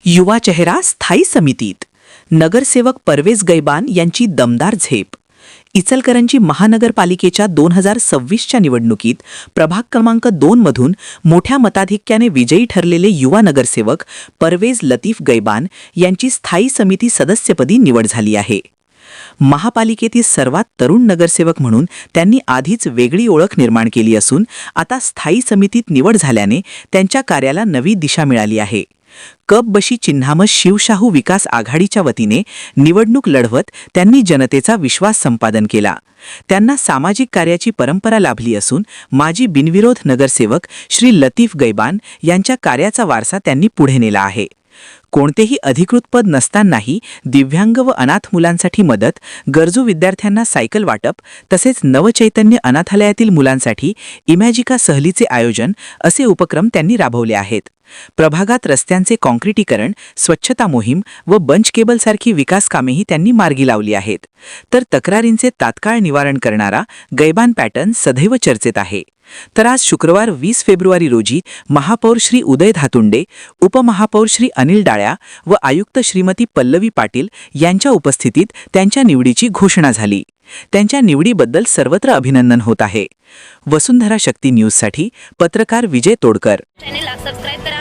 युवा चेहरा स्थायी समितीत. नगरसेवक परवेज गैबान यांची दमदार झेप. इचलकरंजी महानगरपालिकेच्या 2026च्या निवडणुकीत प्रभाग क्रमांक 2 मधून मोठ्या मताधिक्याने विजयी ठरलेले युवा नगरसेवक परवेज लतीफ गैबान यांची स्थायी समिती सदस्यपदी निवड झाली आहे. महापालिकेतील सर्वात तरुण नगरसेवक म्हणून त्यांनी आधीच वेगळी ओळख निर्माण केली असून आता स्थायी समितीत निवड झाल्याने त्यांच्या कार्याला नवी दिशा मिळाली आहे. कप बशी चिन्हाम शिवशाहू विकास आघाडीच्या वतीने निवडणूक लढवत त्यांनी जनतेचा विश्वास संपादन केला. त्यांना सामाजिक कार्याची परंपरा लाभली असून माजी बिनविरोध नगरसेवक श्री लतीफ गैबान यांच्या कार्याचा वारसा त्यांनी पुढे नेला आहे. कोणतेही अधिकृत पद नसतानाही दिव्यांग व अनाथ मुलांसाठी मदत, गरजू विद्यार्थ्यांना सायकल वाटप तसेच नवचैतन्य अनाथालयातील मुलांसाठी इमॅजिका सहलीचे आयोजन असे उपक्रम त्यांनी राबवले आहेत. प्रभागात रस्त्यांचे काँक्रिटीकरण, स्वच्छता मोहीम व बंच केबलसारखी विकास कामेही त्यांनी मार्गी लावली आहेत. तर तक्रारींचे तात्काळ निवारण करणारा गैबान पॅटर्न सदैव चर्चेत आहे. तर आज शुक्रवार 20 फेब्रुवारी रोजी महापौर श्री उदय धातुंडे, उपमहापौर श्री अनिल डाळ्या व आयुक्त श्रीमती पल्लवी पाटील यांच्या उपस्थितीत त्यांच्या निवडीची घोषणा झाली. त्यांच्या निवडीबद्दल सर्वत्र अभिनंदन होत आहे. वसुंधरा शक्ती न्यूजसाठी पत्रकार विजय तोडकर. चॅनेलला सबस्क्राइब करा.